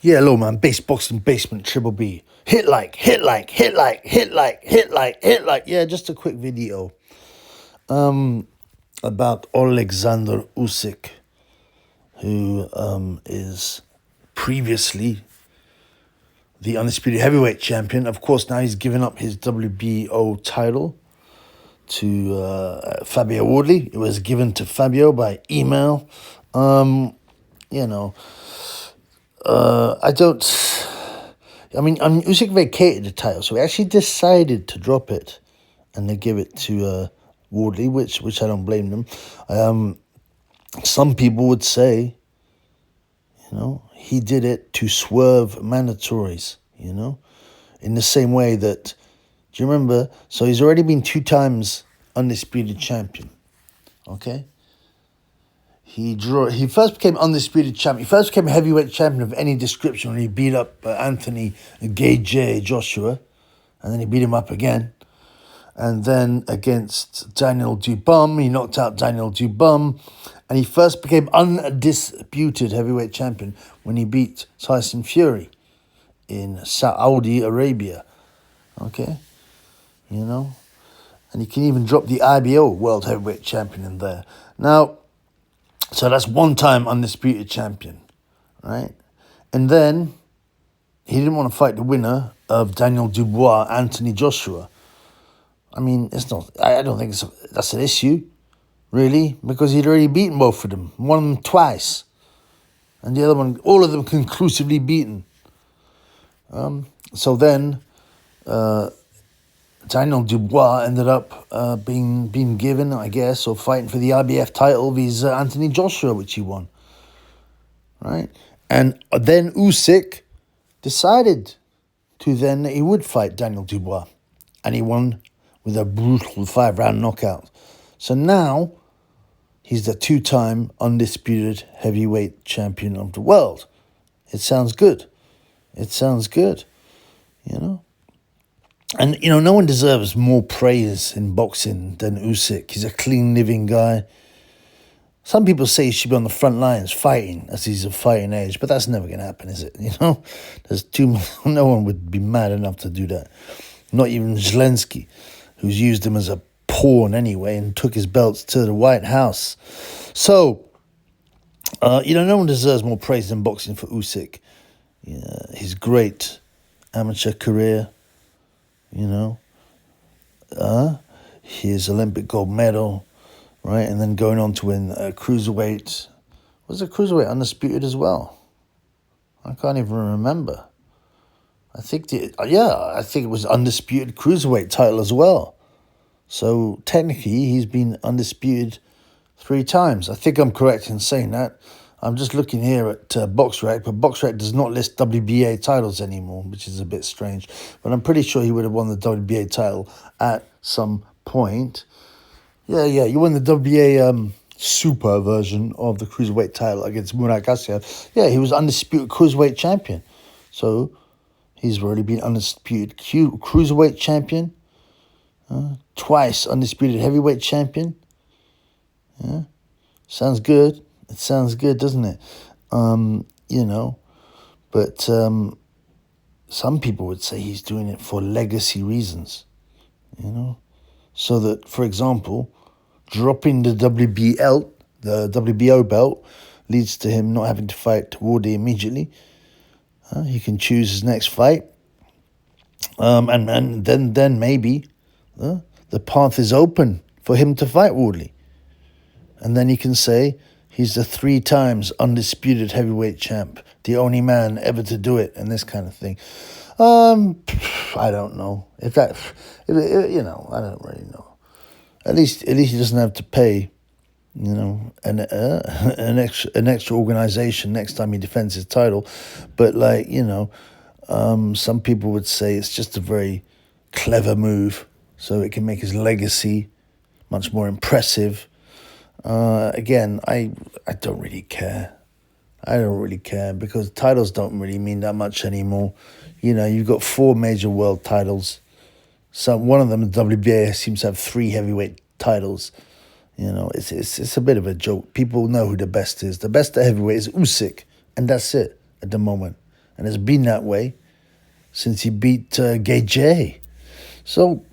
Yeah, hello, man. Base boxing basement triple B. Hit like, hit like, hit like, hit like, hit like, hit like. Yeah, just a quick video. About Alexander Usyk, who is previously the undisputed heavyweight champion. Of course, now he's given up his WBO title to Fabio Wardley. It was given to Fabio by email. Usyk vacated the title, so he actually decided to drop it, and they give it to Wardley, which I don't blame them. Some people would say, he did it to swerve mandatories, in the same way that, do you remember? So he's already been 2 times undisputed champion, okay? He first became undisputed champion. He first became heavyweight champion of any description when he beat up Anthony Gage Joshua, and then he beat him up again. And then against Daniel Dubum, he knocked out Daniel Dubum, and he first became undisputed heavyweight champion when he beat Tyson Fury in Saudi Arabia. Okay, and he can even drop the IBO World Heavyweight Champion in there. Now, so that's 1 time undisputed champion, right? And then he didn't want to fight the winner of Daniel Dubois, Anthony Joshua. I mean, I don't think that's an issue, really, because he'd already beaten both of them. One of them twice. And the other one, all of them conclusively beaten. So then Daniel Dubois ended up being given, I guess, or fighting for the IBF title via Anthony Joshua, which he won. Right? And then Usyk decided that he would fight Daniel Dubois. And he won with a brutal 5-round knockout. So now he's the 2-time undisputed heavyweight champion of the world. It sounds good. And, no one deserves more praise in boxing than Usyk. He's a clean living guy. Some people say he should be on the front lines fighting as he's of fighting age, but that's never going to happen, is it? No one would be mad enough to do that. Not even Zelensky, who's used him as a pawn anyway and took his belts to the White House. So, no one deserves more praise than boxing for Usyk. His great amateur career, his Olympic gold medal, right? And then going on to win cruiserweight. Was it cruiserweight undisputed as well? I can't even remember. I think it was undisputed cruiserweight title as well. So technically, he's been undisputed 3 times. I think I'm correct in saying that. I'm just looking here at BoxRec, but BoxRec does not list WBA titles anymore, which is a bit strange. But I'm pretty sure he would have won the WBA title at some point. Yeah, you won the WBA super version of the cruiserweight title against Murat Gassiev. Yeah, he was undisputed cruiserweight champion. So he's already been undisputed cruiserweight champion, twice undisputed heavyweight champion. Yeah, sounds good. It sounds good, doesn't it? But some people would say he's doing it for legacy reasons, so that, for example, dropping the WBO belt leads to him not having to fight Wardley immediately. He can choose his next fight, and then maybe the path is open for him to fight Wardley, and then he can say he's the 3 times undisputed heavyweight champ, the only man ever to do it, and this kind of thing. I don't know I don't really know. At least he doesn't have to pay, an extra organization next time he defends his title. But some people would say it's just a very clever move, so it can make his legacy much more impressive. Again, I don't really care. Because titles don't really mean that much anymore. You've got 4 major world titles. One of them, the WBA, seems to have 3 heavyweight titles. It's a bit of a joke. People know who the best is. The best at heavyweight is Usyk, and that's it at the moment. And it's been that way since he beat Gay Jay. So,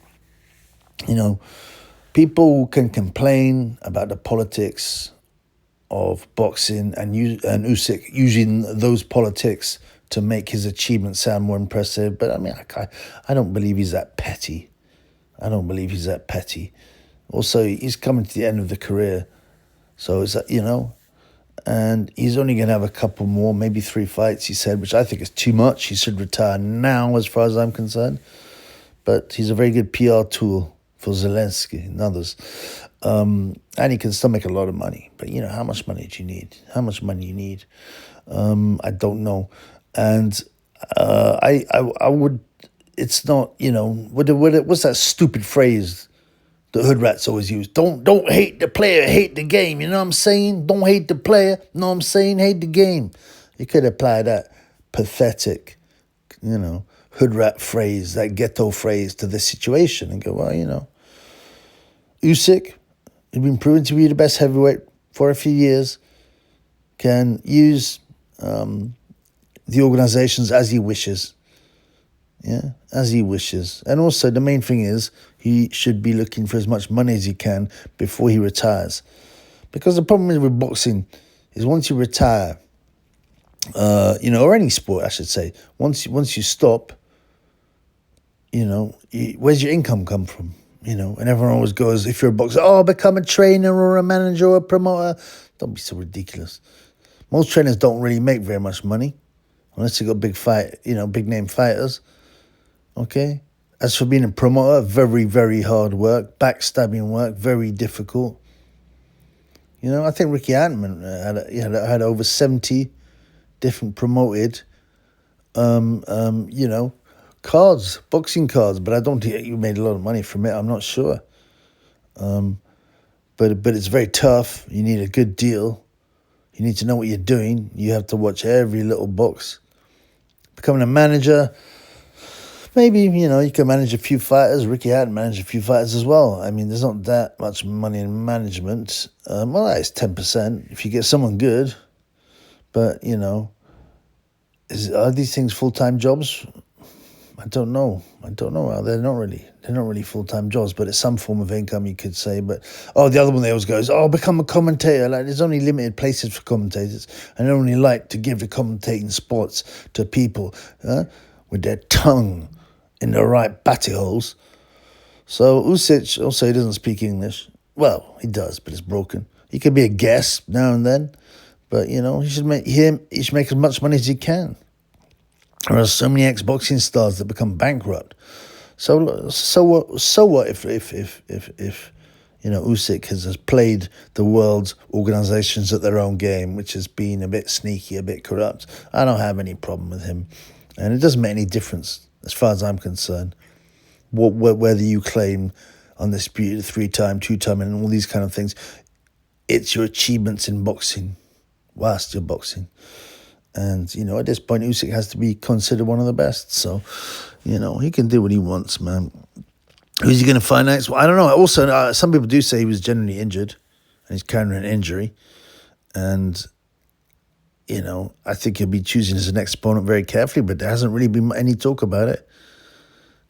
people can complain about the politics of boxing and Usyk using those politics to make his achievements sound more impressive. But I mean, I don't believe he's that petty. I don't believe he's that petty. Also, he's coming to the end of the career. So, and he's only going to have a couple more, maybe 3 fights, he said, which I think is too much. He should retire now, as far as I'm concerned. But he's a very good PR tool for Zelensky and others. And he can still make a lot of money. But, how much money do you need? How much money you need? I don't know. And I would, it's not, what's that stupid phrase the hood rats always use? Don't hate the player, hate the game. You know what I'm saying? Don't hate the player. You know what I'm saying? Hate the game. You could apply that pathetic, hood rat phrase, that ghetto phrase to this situation and go, well, Usyk, he's been proven to be the best heavyweight for a few years, can use the organizations as he wishes. Yeah, as he wishes. And also, the main thing is, he should be looking for as much money as he can before he retires. Because the problem with boxing is once you retire, or any sport, I should say, once you stop, where's your income come from? And everyone always goes, if you're a boxer, become a trainer or a manager or a promoter. Don't be so ridiculous. Most trainers don't really make very much money unless you got big name fighters. Okay? As for being a promoter, very, very hard work, backstabbing work, very difficult. I think Ricky Antman had over 70 different promoted, cards, boxing cards, but I don't think you made a lot of money from it. I'm not sure. But it's very tough. You need a good deal. You need to know what you're doing. You have to watch every little box. Becoming a manager, maybe, you can manage a few fighters. Ricky Hatton managed a few fighters as well. I mean, there's not that much money in management. Well, that is 10% if you get someone good. But, are these things full-time jobs? I don't know. They're not really full-time jobs, but it's some form of income, you could say. But the other one they always goes, become a commentator. Like, there's only limited places for commentators, and they only like to give the commentating spots to people with their tongue in the right batty holes. So Usyk also, he doesn't speak English. Well, he does, but it's broken. He could be a guest now and then, but he should make as much money as he can. There are so many ex-boxing stars that become bankrupt. So what if Usyk has played the world's organizations at their own game, which has been a bit sneaky, a bit corrupt? I don't have any problem with him, and it doesn't make any difference as far as I'm concerned. Whether you claim undisputed 3-time, 2-time, and all these kind of things, it's your achievements in boxing whilst you're boxing. And, at this point, Usyk has to be considered one of the best. So, he can do what he wants, man. Who's he going to fight next? Well, I don't know. Also, some people do say he was generally injured and he's carrying an injury. And, I think he'll be choosing his next opponent very carefully, but there hasn't really been any talk about it.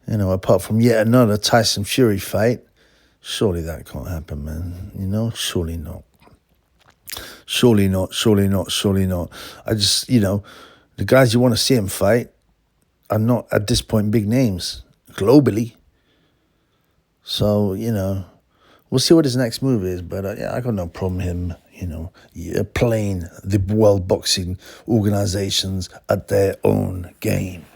Apart from yet another Tyson Fury fight. Surely that can't happen, man. Surely not. Surely not. I just, the guys you want to see him fight are not, at this point, big names globally. So, we'll see what his next move is. But, I got no problem him, playing the world boxing organizations at their own game.